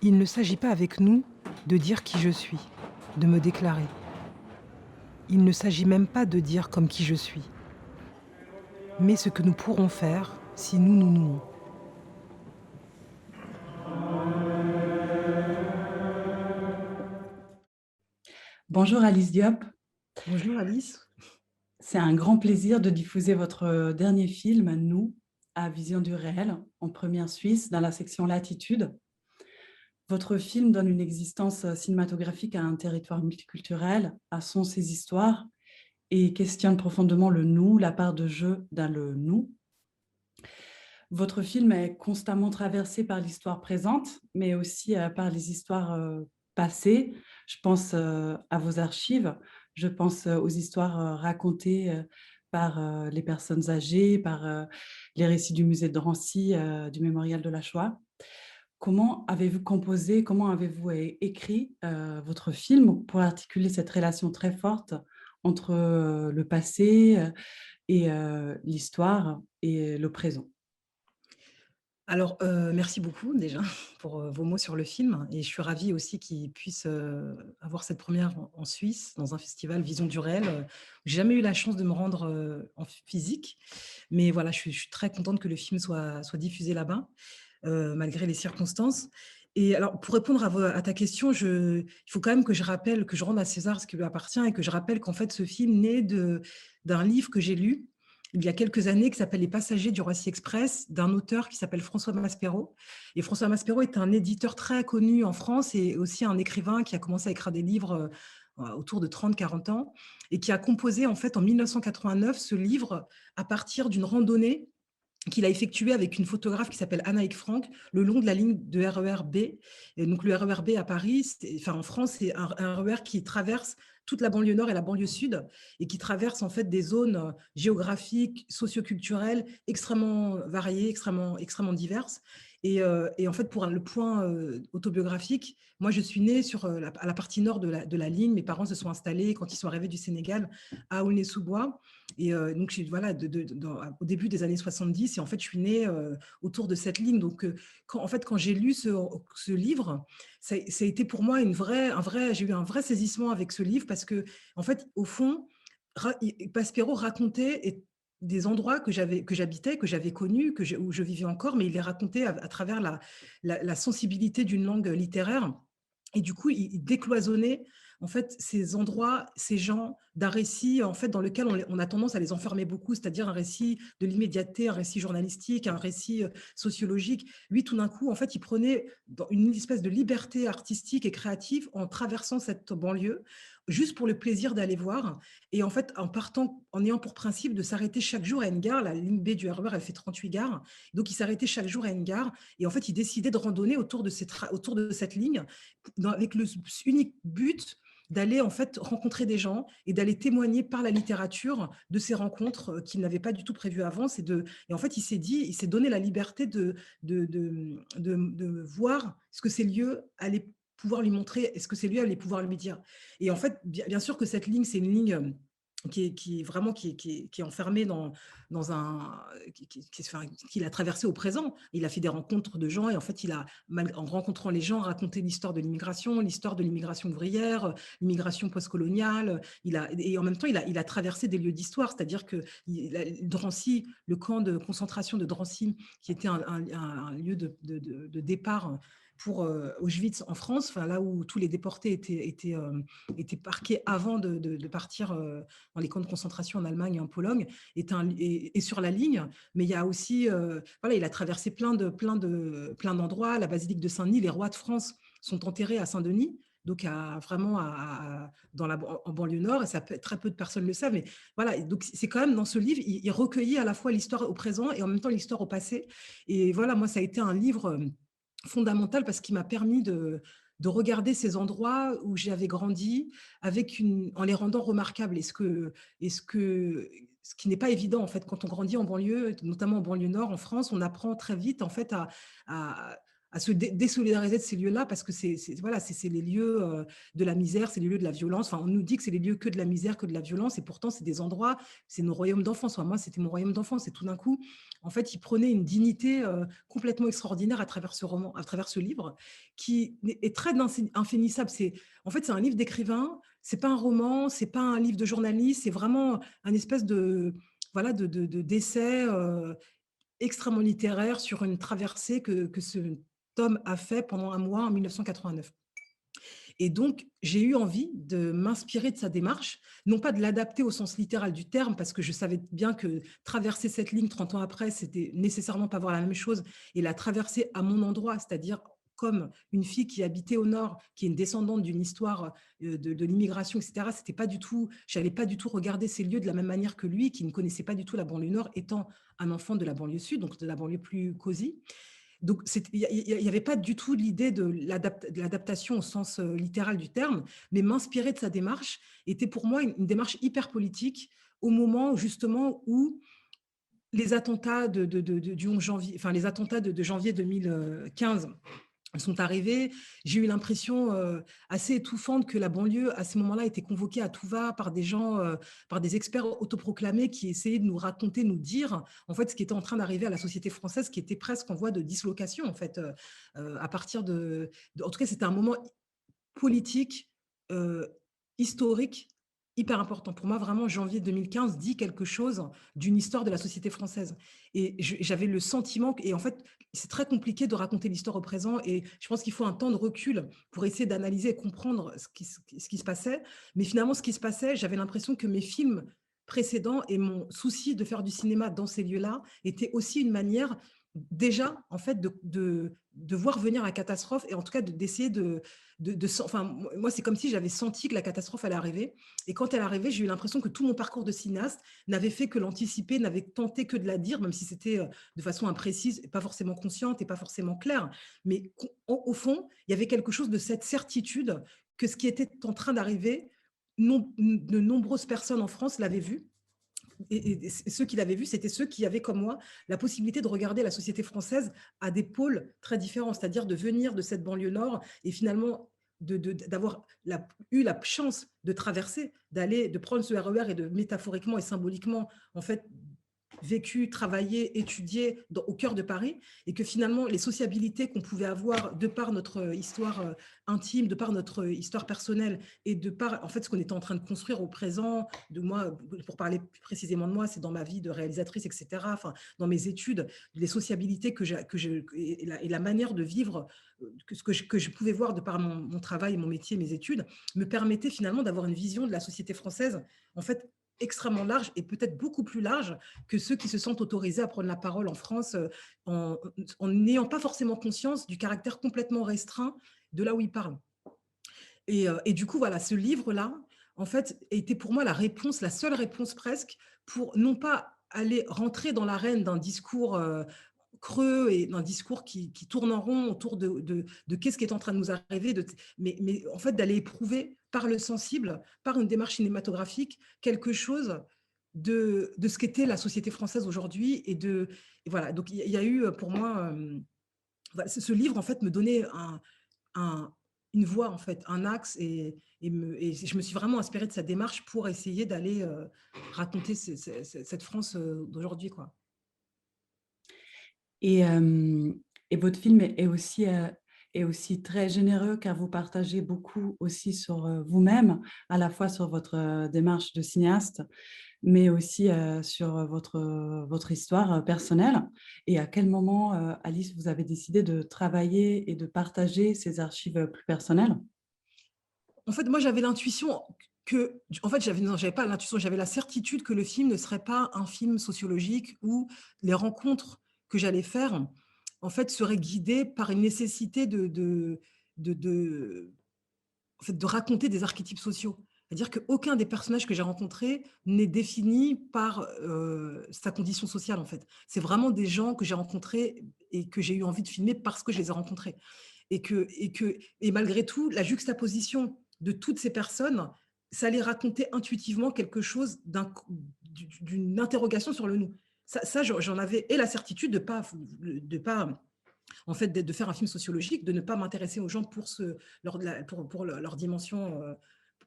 Il ne s'agit pas avec nous de dire qui je suis, de me déclarer. Il ne s'agit même pas de dire comme qui je suis, mais ce que nous pourrons faire si nous nous nouons. Bonjour Alice Diop, Bonjour Alice. c'est un grand plaisir de diffuser votre dernier film, Nous, à Vision du Réel, en première Suisse, dans la section Latitude. Votre film donne une existence cinématographique à un territoire multiculturel, à ses histoires, et questionne profondément le nous, la part de jeu dans le nous. Votre film est constamment traversé par l'histoire présente, mais aussi par les histoires passées. Je pense à vos archives, je pense aux histoires racontées par les personnes âgées, par les récits du musée de Drancy, du mémorial de la Shoah. Comment avez-vous composé, comment avez-vous écrit votre film pour articuler cette relation très forte entre le passé et l'histoire et le présent? Alors, merci beaucoup déjà pour, vos mots sur le film et je suis ravie aussi qu'il puisse, avoir cette première en Suisse, dans un festival Vision du réel. J'ai jamais eu la chance de me rendre, en physique, mais voilà, je suis très contente que le film soit diffusé là-bas, malgré les circonstances. Et alors pour répondre à ta question, il faut quand même que je rappelle, que je rende à César ce qui lui appartient et que je rappelle qu'en fait ce film naît d'un livre que j'ai lu il y a quelques années, qui s'appelle Les Passagers du Roissy Express, d'un auteur qui s'appelle François Maspero. Et François Maspero est un éditeur très connu en France et aussi un écrivain qui a commencé à écrire des livres autour de 30-40 ans et qui a composé en fait en 1989 ce livre à partir d'une randonnée qu'il a effectuée avec une photographe qui s'appelle Anaïk Frank le long de la ligne de RER B. Et donc le RER B à Paris, enfin en France, c'est un RER qui traverse toute la banlieue nord et la banlieue sud et qui traverse en fait des zones géographiques, socioculturelles extrêmement variées, extrêmement diverses. Et en fait, pour le point autobiographique, moi je suis née à la partie nord de la ligne. Mes parents se sont installés quand ils sont arrivés du Sénégal à Aulnay-sous-Bois. Et donc, voilà, au début des années 70, et en fait, je suis née autour de cette ligne. Donc, quand j'ai lu ce livre, ça a été pour moi j'ai eu un vrai saisissement avec ce livre parce que, en fait, au fond, Paspero racontait des endroits que j'habitais, que j'avais connus, où je vivais encore, mais il les racontait à travers la sensibilité d'une langue littéraire. Et du coup, il décloisonnait en fait ces endroits, ces gens d'un récit en fait dans lequel on a tendance à les enfermer beaucoup, c'est-à-dire un récit de l'immédiateté, un récit journalistique, un récit sociologique. Lui, tout d'un coup, en fait, il prenait dans une espèce de liberté artistique et créative en traversant cette banlieue, juste pour le plaisir d'aller voir. Et en fait, en ayant pour principe de s'arrêter chaque jour à une gare. La ligne B du RER, elle fait 38 gares. Donc, il s'arrêtait chaque jour à une gare. Et en fait, il décidait de randonner autour de cette ligne avec le unique but d'aller en fait rencontrer des gens et d'aller témoigner par la littérature de ces rencontres qu'il n'avait pas du tout prévues avant. Et en fait, il s'est donné la liberté de voir ce que ces lieux allaient pouvoir lui montrer, est-ce que ces lieux allaient pouvoir lui dire. Et en fait, bien sûr que cette ligne, c'est une ligne qui est vraiment qui est enfermé dans un qu'il a traversé au présent. Il a fait des rencontres de gens et en fait, en rencontrant les gens, raconté l'histoire de l'immigration ouvrière, l'immigration postcoloniale. Et en même temps, il a traversé des lieux d'histoire, c'est-à-dire que Drancy, le camp de concentration de Drancy, qui était un lieu de départ pour Auschwitz en France, enfin, là où tous les déportés étaient parqués avant de partir dans les camps de concentration en Allemagne et en Pologne, est sur la ligne. Mais il y a aussi, voilà, il a traversé plein d'endroits. La basilique de Saint-Denis, les rois de France sont enterrés à Saint-Denis, donc vraiment en banlieue nord, et très peu de personnes le savent. Mais voilà, donc c'est quand même dans ce livre, il recueillit à la fois l'histoire au présent et en même temps l'histoire au passé. Et voilà, moi, ça a été un livre fondamental parce qu'il m'a permis de regarder ces endroits où j'avais grandi en les rendant remarquables. Ce qui n'est pas évident en fait quand on grandit en banlieue, notamment en banlieue nord en France, on apprend très vite en fait à, à se désolidariser de ces lieux-là parce que voilà, c'est les lieux de la misère, c'est les lieux de la violence. Enfin, on nous dit que c'est les lieux que de la misère, que de la violence, et pourtant, c'est des endroits, c'est nos royaumes d'enfance. Enfin, moi, c'était mon royaume d'enfance. Et tout d'un coup, en fait, il prenait une dignité complètement extraordinaire à travers ce roman, à travers ce livre, qui est très infénissable. En fait, c'est un livre d'écrivain, c'est pas un roman, c'est pas un livre de journaliste, c'est vraiment un espèce de, voilà, d'essai extrêmement littéraire sur une traversée que ce Tom a fait pendant un mois en 1989. Et donc, j'ai eu envie de m'inspirer de sa démarche, non pas de l'adapter au sens littéral du terme, parce que je savais bien que traverser cette ligne 30 ans après, c'était nécessairement pas voir la même chose, et la traverser à mon endroit, c'est-à-dire comme une fille qui habitait au nord, qui est une descendante d'une histoire de l'immigration, etc. C'était pas du tout, j'allais pas du tout regarder ces lieux de la même manière que lui, qui ne connaissait pas du tout la banlieue nord, étant un enfant de la banlieue sud, donc de la banlieue plus cosy. Donc, il n'y avait pas du tout l'idée de l'adaptation au sens littéral du terme, mais m'inspirer de sa démarche était pour moi une démarche hyper politique au moment justement où les attentats du 11 janvier, enfin les attentats de janvier 2015 sont arrivés. J'ai eu l'impression assez étouffante que la banlieue, à ce moment-là, était convoquée à tout va par des gens, par des experts autoproclamés qui essayaient de nous raconter, nous dire, en fait, ce qui était en train d'arriver à la société française, qui était presque en voie de dislocation, en fait, à partir en tout cas, c'était un moment politique, heu, historique, hyper important. Pour moi, vraiment, janvier 2015 dit quelque chose d'une histoire de la société française, et j'avais le sentiment et en fait, c'est très compliqué de raconter l'histoire au présent, et je pense qu'il faut un temps de recul pour essayer d'analyser et comprendre ce qui se passait. Mais finalement, ce qui se passait, j'avais l'impression que mes films précédents et mon souci de faire du cinéma dans ces lieux-là était aussi une manière, déjà, en fait, de voir venir la catastrophe, et en tout cas d'essayer enfin, moi, c'est comme si j'avais senti que la catastrophe allait arriver. Et quand elle arrivait, j'ai eu l'impression que tout mon parcours de cinéaste n'avait fait que l'anticiper, n'avait tenté que de la dire, même si c'était de façon imprécise, et pas forcément consciente et pas forcément claire. Mais au fond, il y avait quelque chose de cette certitude que ce qui était en train d'arriver, de nombreuses personnes en France l'avaient vu, et ceux qui l'avaient vu, c'était ceux qui avaient, comme moi, la possibilité de regarder la société française à des pôles très différents, c'est-à-dire de venir de cette banlieue nord et finalement d'avoir eu la chance de traverser, de prendre ce RER et de métaphoriquement et symboliquement, en fait, vécu, travaillé, étudié au cœur de Paris, et que finalement les sociabilités qu'on pouvait avoir de par notre histoire intime, de par notre histoire personnelle, et de par en fait ce qu'on était en train de construire au présent, de moi, pour parler plus précisément de moi, c'est dans ma vie de réalisatrice, etc., enfin, dans mes études, les sociabilités et la manière de vivre, que je pouvais voir de par mon travail, mon métier, mes études, me permettait finalement d'avoir une vision de la société française, en fait, extrêmement large, et peut-être beaucoup plus large que ceux qui se sentent autorisés à prendre la parole en France en n'ayant pas forcément conscience du caractère complètement restreint de là où ils parlent. Et du coup, voilà, ce livre-là, en fait, était pour moi la réponse, la seule réponse presque, pour non pas aller rentrer dans l'arène d'un discours creux et d'un discours qui tourne en rond autour de qu'est-ce qui est en train de nous arriver, mais en fait d'aller éprouver par le sensible, par une démarche cinématographique, quelque chose de ce qu'était la société française aujourd'hui. Et voilà, donc il y a eu pour moi, voilà, ce livre en fait me donnait un, une voie, en fait, un axe, et je me suis vraiment inspirée de sa démarche pour essayer d'aller raconter cette France d'aujourd'hui, quoi. Et, et votre film est aussi très généreux car vous partagez beaucoup aussi sur vous-même, à la fois sur votre démarche de cinéaste, mais aussi sur votre histoire personnelle. Et à quel moment, Alice, vous avez décidé de travailler et de partager ces archives plus personnelles? En fait, moi, j'avais l'intuition que, en fait, non, j'avais pas l'intuition, j'avais la certitude que le film ne serait pas un film sociologique où les rencontres que j'allais faire, en fait, seraient guidées par une nécessité de en fait, de raconter des archétypes sociaux. C'est-à-dire qu'aucun des personnages que j'ai rencontrés n'est défini par sa condition sociale, en fait. C'est vraiment des gens que j'ai rencontrés et que j'ai eu envie de filmer parce que je les ai rencontrés. Et malgré tout, la juxtaposition de toutes ces personnes, ça allait raconter intuitivement quelque chose d'une interrogation sur le nous. Ça j'en avais et la certitude de pas en fait, de faire un film sociologique, de ne pas m'intéresser aux gens pour, leur dimension,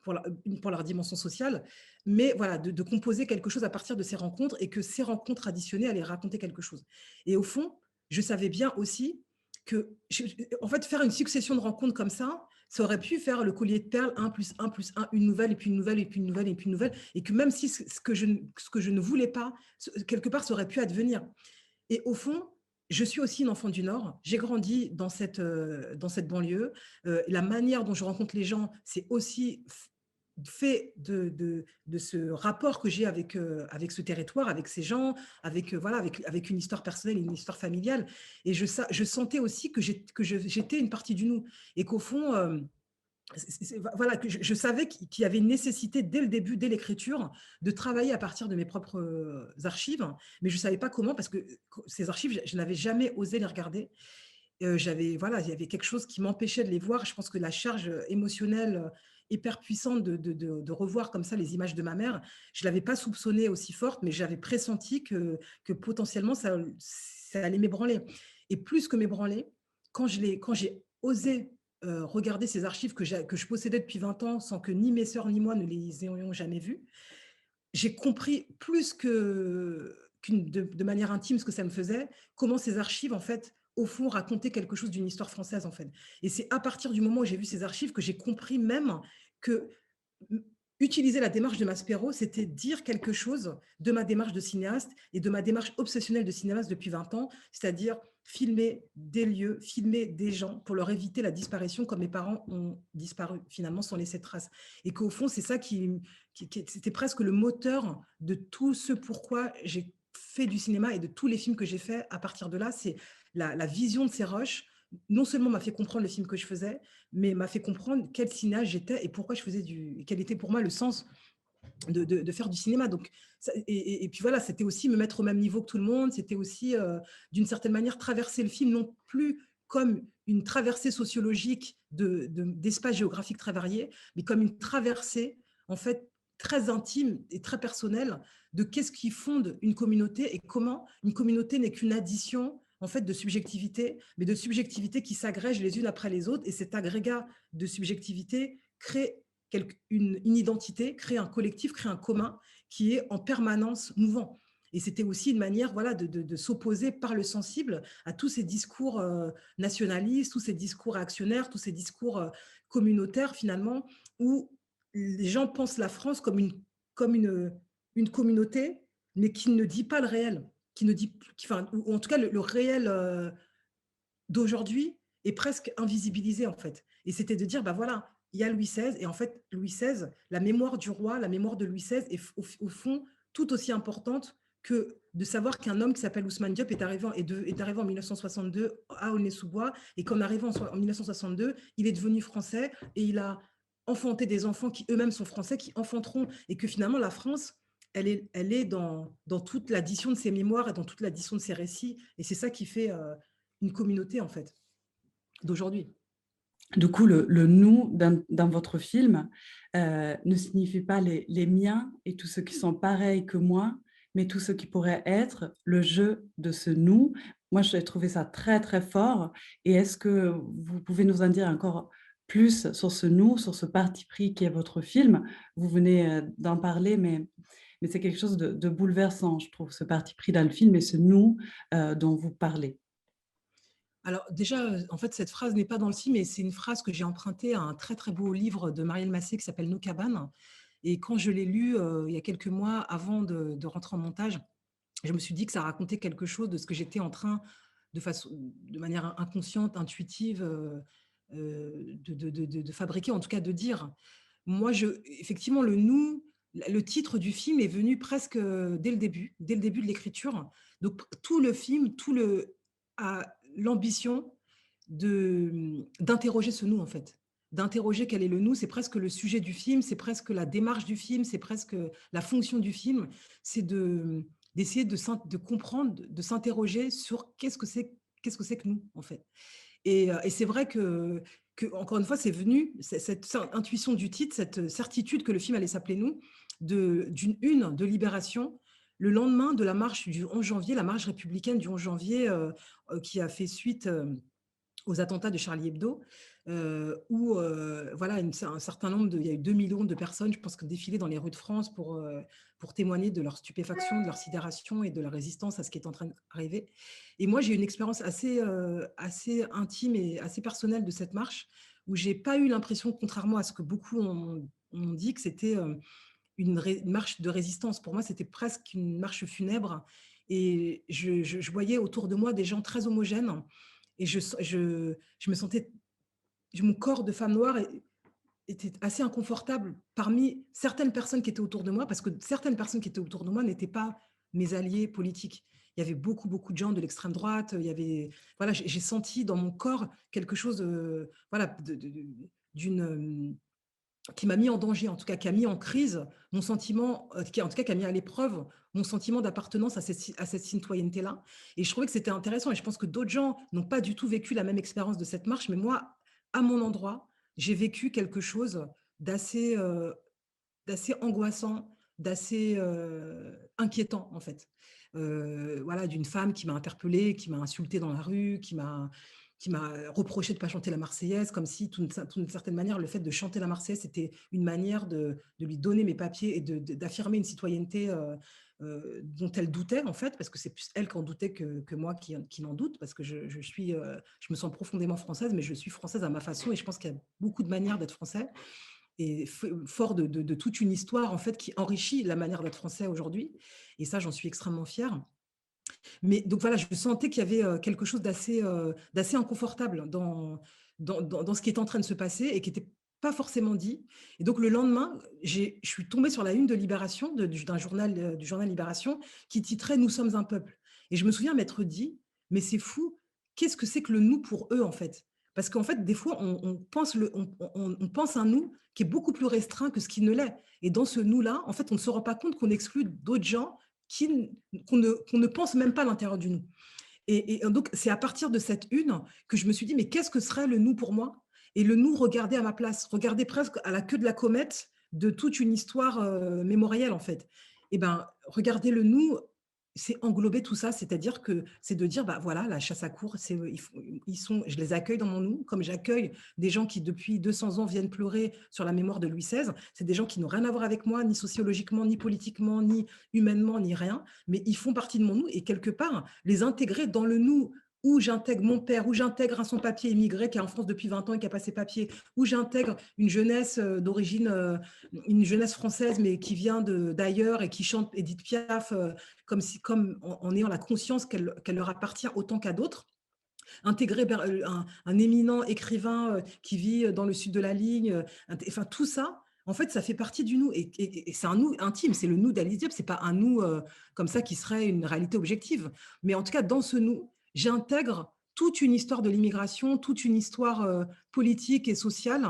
pour leur dimension sociale, mais voilà, de composer quelque chose à partir de ces rencontres et que ces rencontres additionnées allaient raconter quelque chose. Et au fond, je savais bien aussi que, en fait, faire une succession de rencontres comme ça aurait pu faire le collier de perles, un plus un plus un, une nouvelle, et puis une nouvelle, et puis une nouvelle, et puis une nouvelle, et que même si ce que je ne voulais pas, quelque part, ça aurait pu advenir. Et au fond, je suis aussi une enfant du Nord. J'ai grandi dans cette banlieue. La manière dont je rencontre les gens, c'est aussi fait de ce rapport que j'ai avec ce territoire, avec ces gens, voilà, avec une histoire personnelle, une histoire familiale. Et je sentais aussi que j'étais une partie du nous. Et qu'au fond, voilà, que je savais qu'il y avait une nécessité dès le début, dès l'écriture, de travailler à partir de mes propres archives, mais je ne savais pas comment, parce que ces archives, je n'avais jamais osé les regarder. Voilà, il y avait quelque chose qui m'empêchait de les voir. Je pense que la charge émotionnelle hyper puissante de revoir comme ça les images de ma mère, je ne l'avais pas soupçonnée aussi forte, mais j'avais pressenti que potentiellement ça allait m'ébranler. Et plus que m'ébranler, quand j'ai osé regarder ces archives que je possédais depuis 20 ans sans que ni mes sœurs ni moi ne les ayons jamais vues, j'ai compris plus de manière intime ce que ça me faisait, comment ces archives, en fait, au fond, racontaient quelque chose d'une histoire française, en fait. Et c'est à partir du moment où j'ai vu ces archives que j'ai compris même que utiliser la démarche de Maspero, c'était dire quelque chose de ma démarche de cinéaste et de ma démarche obsessionnelle de cinéaste depuis 20 ans, c'est-à-dire filmer des lieux, filmer des gens pour leur éviter la disparition comme mes parents ont disparu finalement sans laisser de traces. Et qu'au fond, c'est ça c'était presque le moteur de tout ce pourquoi j'ai fait du cinéma et de tous les films que j'ai faits à partir de là. C'est la vision de ces rushs, non seulement m'a fait comprendre le film que je faisais, mais m'a fait comprendre quel cinéaste j'étais et pourquoi je faisais quel était pour moi le sens de faire du cinéma. Donc, et puis voilà, c'était aussi me mettre au même niveau que tout le monde, c'était aussi d'une certaine manière traverser le film, non plus comme une traversée sociologique d'espaces géographiques très variés, mais comme une traversée en fait très intime et très personnelle de qu'est-ce qui fonde une communauté et comment une communauté n'est qu'une addition en fait de subjectivité, mais de subjectivité qui s'agrègent les unes après les autres, et cet agrégat de subjectivité crée une identité, crée un collectif, crée un commun qui est en permanence mouvant. Et c'était aussi une manière voilà, de s'opposer par le sensible à tous ces discours nationalistes, tous ces discours réactionnaires, tous ces discours communautaires finalement, où les gens pensent la France comme une communauté, mais qui ne dit pas le réel, qui ne dit, enfin, ou en tout cas le réel d'aujourd'hui est presque invisibilisé en fait. Et c'était de dire, bah voilà, il y a Louis XVI, et en fait, Louis XVI, la mémoire du roi, la mémoire de Louis XVI est au fond tout aussi importante que de savoir qu'un homme qui s'appelle Ousmane Diop est arrivé en 1962 à Aulnay-sous-Bois, et qu'en arrivant en 1962, il est devenu français, et il a enfanté des enfants qui eux-mêmes sont français, qui enfanteront, et que finalement la France, elle est dans toute l'addition de ses mémoires et dans toute l'addition de ses récits, et c'est ça qui fait une communauté en fait d'aujourd'hui. Du coup, le nous dans votre film ne signifie pas les miens et tous ceux qui sont pareils que moi, mais tout ce qui pourrait être le jeu de ce nous. Moi, j'ai trouvé ça très, très fort. Et est-ce que vous pouvez nous en dire encore plus sur ce nous, sur ce parti pris qui est votre film? Vous venez d'en parler, mais c'est quelque chose de bouleversant, je trouve, ce parti pris dans le film et ce nous dont vous parlez. Alors déjà, en fait, cette phrase n'est pas dans le film, mais c'est une phrase que j'ai empruntée à un très très beau livre de Marielle Massé qui s'appelle Nos cabanes. Et quand je l'ai lu il y a quelques mois avant de rentrer en montage, je me suis dit que ça racontait quelque chose de ce que j'étais en train, de manière inconsciente, intuitive, de fabriquer, en tout cas de dire. Moi, effectivement, le titre du film est venu presque dès le début de l'écriture. Donc tout le film, a l'ambition d'interroger ce nous en fait, d'interroger quel est le nous. C'est presque le sujet du film, c'est presque la démarche du film, c'est presque la fonction du film, c'est d'essayer de comprendre, de s'interroger sur qu'est-ce que c'est que nous en fait. Et c'est vrai encore une fois, c'est venu, cette intuition du titre, cette certitude que le film allait s'appeler Nous, d'une une de Libération, le lendemain de la marche du 11 janvier, la marche républicaine du 11 janvier qui a fait suite aux attentats de Charlie Hebdo, où, voilà, un certain nombre il y a eu 2 millions de personnes, je pense, que défilaient dans les rues de France pour témoigner de leur stupéfaction, de leur sidération et de leur résistance à ce qui est en train d'arriver. Et moi, j'ai eu une expérience assez intime et assez personnelle de cette marche, où j'ai pas eu l'impression, contrairement à ce que beaucoup ont dit, que c'était, une marche de résistance. Pour moi, c'était presque une marche funèbre, et je voyais autour de moi des gens très homogènes, et je me sentais, mon corps de femme noire était assez inconfortable parmi certaines personnes qui étaient autour de moi, parce que certaines personnes qui étaient autour de moi n'étaient pas mes alliés politiques. Il y avait beaucoup, beaucoup de gens de l'extrême droite. Il y avait, voilà, j'ai senti dans mon corps quelque chose, voilà, d'une, qui m'a mis en danger, en tout cas qui a mis en crise mon sentiment, en tout cas qui a mis à l'épreuve mon sentiment d'appartenance à cette citoyenneté-là. Et je trouvais que c'était intéressant, et je pense que d'autres gens n'ont pas du tout vécu la même expérience de cette marche, mais moi, à mon endroit, j'ai vécu quelque chose d'assez, d'assez angoissant, d'assez, inquiétant, en fait. Voilà, d'une femme qui m'a interpellée, qui m'a insultée dans la rue, qui m'a reproché de ne pas chanter la Marseillaise, comme si, d'une certaine manière, le fait de chanter la Marseillaise, c'était une manière de lui donner mes papiers et d'affirmer une citoyenneté, dont elle doutait, en fait, parce que c'est plus elle qui en doutait que moi qui n'en doute, parce que je me sens profondément française, mais je suis française à ma façon, et je pense qu'il y a beaucoup de manières d'être français, et fort de toute une histoire, en fait, qui enrichit la manière d'être français aujourd'hui, et ça, j'en suis extrêmement fière. Mais donc voilà, je sentais qu'il y avait, quelque chose d'assez inconfortable dans ce qui est en train de se passer et qui était pas forcément dit. Et donc le lendemain, je suis tombée sur la une de Libération, d'un journal, du journal Libération, qui titrait «Nous sommes un peuple», et je me souviens m'être dit: «Mais c'est fou, qu'est-ce que c'est que le nous pour eux, en fait?» Parce qu'en fait, des fois, on pense un nous qui est beaucoup plus restreint que ce qui ne l'est, et dans ce nous-là, en fait, on ne se rend pas compte qu'on exclut d'autres gens qui n qu'on ne pense même pas à l'intérieur du nous. Et donc, c'est à partir de cette une que je me suis dit: «Mais qu'est-ce que serait le nous pour moi?» Et le nous regardait à ma place, regardait presque à la queue de la comète de toute une histoire, mémorielle, en fait. Et ben, regarder le nous, c'est englober tout ça, c'est-à-dire que c'est de dire: «Bah, voilà, la chasse à courre, ils sont, je les accueille dans mon nous, comme j'accueille des gens qui, depuis 200 ans, viennent pleurer sur la mémoire de Louis XVI. C'est des gens qui n'ont rien à voir avec moi, ni sociologiquement, ni politiquement, ni humainement, ni rien, mais ils font partie de mon nous, et quelque part, les intégrer dans le nous où j'intègre mon père, où j'intègre un sans-papier immigré qui est en France depuis 20 ans et qui a pas ses papiers, où j'intègre une jeunesse, d'origine, une jeunesse française, mais qui vient d'ailleurs et qui chante Édith Piaf, comme en ayant la conscience qu'elle leur appartient autant qu'à d'autres. Intégrer un éminent écrivain, qui vit dans le sud de la ligne, enfin tout ça, en fait, ça fait partie du nous, et c'est un nous intime, c'est le nous d'Alice Diop, c'est pas un nous, comme ça, qui serait une réalité objective. Mais en tout cas, dans ce nous, j'intègre toute une histoire de l'immigration, toute une histoire, politique et sociale.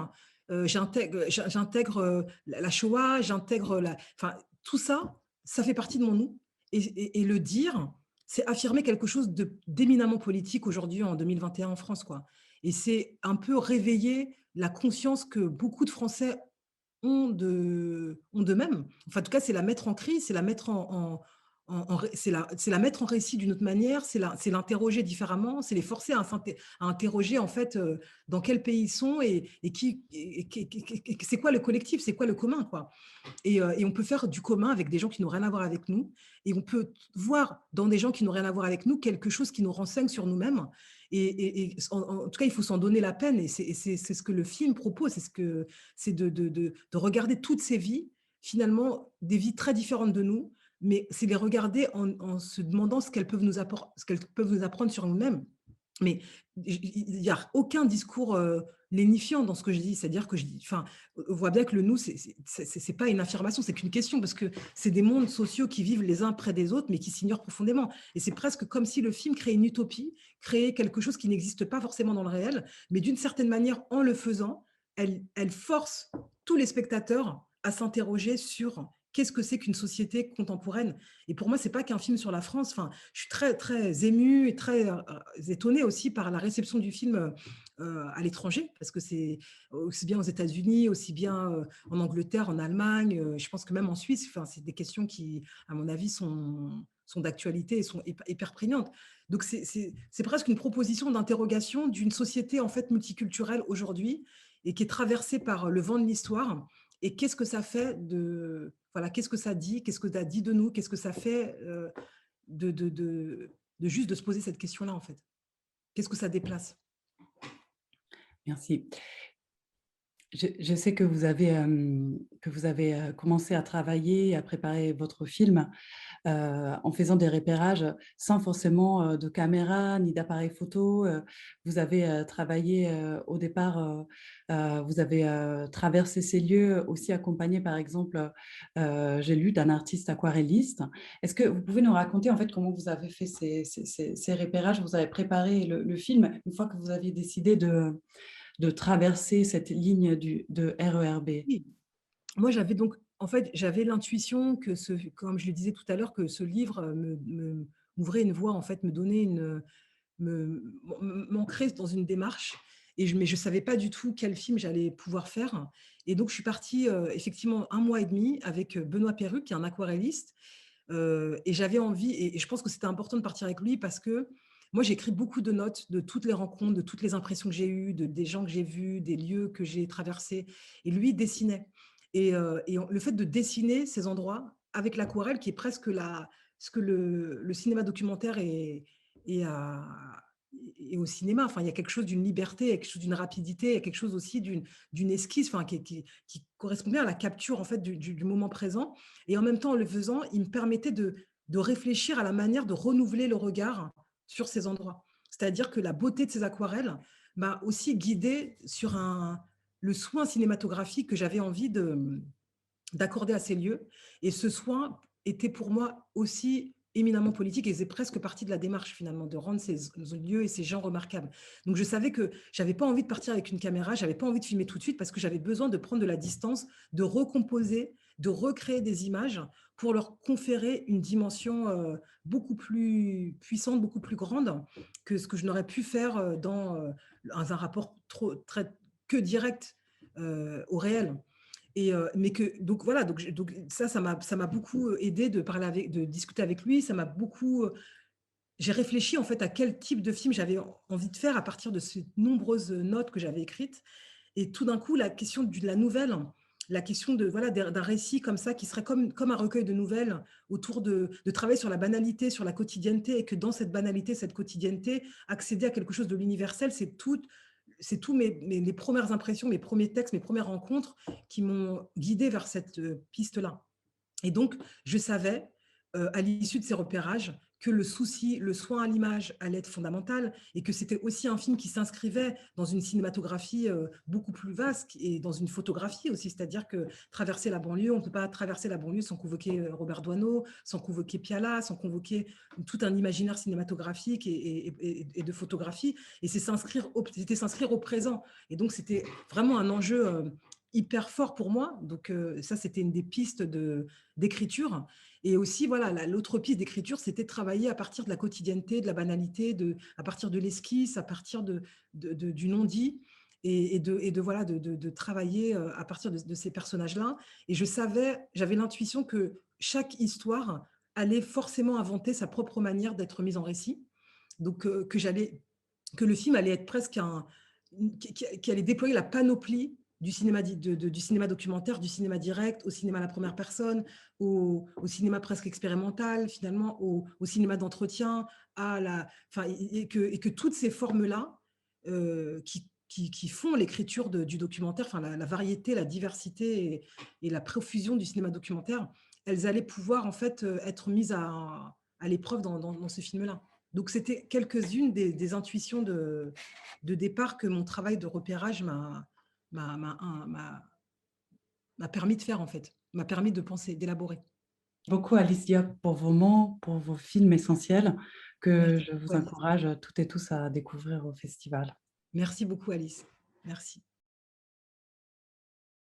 J'intègre, la Shoah, j'intègre enfin tout ça, ça fait partie de mon nous, et le dire, c'est affirmer quelque chose d'éminemment politique aujourd'hui en 2021 en France, quoi. Et c'est un peu réveiller la conscience que beaucoup de Français ont d'eux-mêmes. Enfin, en tout cas, c'est la mettre en crise, c'est la mettre c'est la mettre en récit d'une autre manière, c'est l'interroger différemment, c'est les forcer à interroger, en fait, dans quel pays ils sont, et c'est quoi le collectif, c'est quoi le commun, quoi. Et on peut faire du commun avec des gens qui n'ont rien à voir avec nous, et on peut voir dans des gens qui n'ont rien à voir avec nous quelque chose qui nous renseigne sur nous-mêmes, en tout cas, il faut s'en donner la peine, et c'est ce que le film propose, c'est de regarder toutes ces vies, finalement, des vies très différentes de nous, mais c'est les regarder en se demandant ce qu'elles peuvent nous apprendre sur nous-mêmes. Mais il n'y a aucun discours, lénifiant dans ce que je dis. C'est-à-dire que je dis, enfin, on voit bien que le nous, c'est pas une affirmation, c'est qu'une question, parce que c'est des mondes sociaux qui vivent les uns près des autres, mais qui s'ignorent profondément. Et c'est presque comme si le film créait une utopie, créait quelque chose qui n'existe pas forcément dans le réel, mais d'une certaine manière, en le faisant, elle force tous les spectateurs à s'interroger sur qu'est-ce que c'est qu'une société contemporaine. Et pour moi, c'est pas qu'un film sur la France. Enfin, je suis très, très émue et très, étonnée aussi par la réception du film, à l'étranger, parce que c'est aussi bien aux États-Unis, aussi bien, en Angleterre, en Allemagne, je pense que même en Suisse, enfin, c'est des questions qui, à mon avis, sont d'actualité et sont hyper prégnantes. Donc c'est presque une proposition d'interrogation d'une société en fait multiculturelle aujourd'hui et qui est traversée par le vent de l'histoire. Et qu'est-ce que ça fait de voilà, qu'est-ce que ça dit, qu'est-ce que ça dit de nous, qu'est-ce que ça fait de, de, de, de juste de se poser cette question-là en fait. Qu'est-ce que ça déplace? Merci. Je sais que vous avez, commencé à travailler, à préparer votre film, en faisant des repérages sans forcément, de caméra ni d'appareil photo. Vous avez, travaillé, au départ, vous avez, traversé ces lieux aussi accompagné par exemple, j'ai lu d'un artiste aquarelliste. Est-ce que vous pouvez nous raconter en fait comment vous avez fait ces repérages? Vous avez préparé le film une fois que vous aviez décidé de traverser cette ligne de RER B? Oui. Moi, j'avais donc en fait, j'avais l'intuition que comme je le disais tout à l'heure, que ce livre m'ouvrait une voie, en fait, me donnait m'ancrer dans une démarche. Mais je ne savais pas du tout quel film j'allais pouvoir faire. Et donc, je suis partie effectivement 1 mois et demi avec Benoît Perruque, qui est un aquarelliste. Et j'avais envie, et je pense que c'était important de partir avec lui parce que moi, j'ai écrit beaucoup de notes de toutes les rencontres, de toutes les impressions que j'ai eues, des gens que j'ai vus, des lieux que j'ai traversés. Et lui, il dessinait. Le fait de dessiner ces endroits avec l'aquarelle, qui est presque ce que le cinéma documentaire est, est au cinéma. Enfin, il y a quelque chose d'une liberté, il y a quelque chose d'une rapidité, il y a quelque chose aussi d'une esquisse, enfin, qui correspond bien à la capture en fait, du moment présent. Et en même temps, en le faisant, il me permettait de réfléchir à la manière de renouveler le regard sur ces endroits. C'est-à-dire que la beauté de ces aquarelles m'a aussi guidée sur le soin cinématographique que j'avais envie d'accorder à ces lieux. Et ce soin était pour moi aussi éminemment politique et c'est presque partie de la démarche finalement de rendre ces lieux et ces gens remarquables. Donc je savais que j'avais pas envie de partir avec une caméra, j'avais pas envie de filmer tout de suite parce que j'avais besoin de prendre de la distance, de recomposer, de recréer des images pour leur conférer une dimension beaucoup plus puissante, beaucoup plus grande que ce que je n'aurais pu faire dans un rapport très, que direct au réel. Mais que donc voilà, donc ça m'a beaucoup aidé de parler de discuter avec lui. Ça m'a beaucoup. J'ai réfléchi en fait à quel type de film j'avais envie de faire à partir de ces nombreuses notes que j'avais écrites. Et tout d'un coup, la question de la nouvelle, la question de voilà d'un récit comme ça qui serait comme un recueil de nouvelles autour de travailler sur la banalité, sur la quotidienneté, et que dans cette banalité, cette quotidienneté, accéder à quelque chose de l'universel, c'est tout les premières impressions, mes premiers textes, mes premières rencontres qui m'ont guidée vers cette piste-là. Et donc, je savais, à l'issue de ces repérages, que le souci, le soin à l'image allait être fondamental et que c'était aussi un film qui s'inscrivait dans une cinématographie beaucoup plus vaste et dans une photographie aussi. C'est-à-dire que traverser la banlieue, on ne peut pas traverser la banlieue sans convoquer Robert Doisneau, sans convoquer Piala, sans convoquer tout un imaginaire cinématographique et de photographie. Et c'était s'inscrire au présent. Et donc, c'était vraiment un enjeu hyper fort pour moi. Donc, ça, c'était une des pistes d'écriture. Et aussi, voilà, l'autre piste d'écriture, c'était de travailler à partir de la quotidienneté, de la banalité, à partir de l'esquisse, à partir du non-dit, voilà, de travailler à partir de ces personnages-là. Et j'avais l'intuition que chaque histoire allait forcément inventer sa propre manière d'être mise en récit. Donc, que le film allait être presque qui allait déployer la panoplie du cinéma, du cinéma documentaire, du cinéma direct, au cinéma à la première personne, au cinéma presque expérimental, finalement, au cinéma d'entretien, et que toutes ces formes-là qui font l'écriture du documentaire, enfin, la variété, la diversité et la profusion du cinéma documentaire, elles allaient pouvoir en fait être mises à l'épreuve dans ce film-là. Donc, c'était quelques-unes des intuitions de départ que mon travail de repérage m'a permis de faire, en fait, m'a permis de penser, d'élaborer. Beaucoup Alicia pour vos mots, pour vos films essentiels que Merci je beaucoup, vous Alice. encourage toutes et tous à découvrir au festival. Merci beaucoup, Alice. Merci.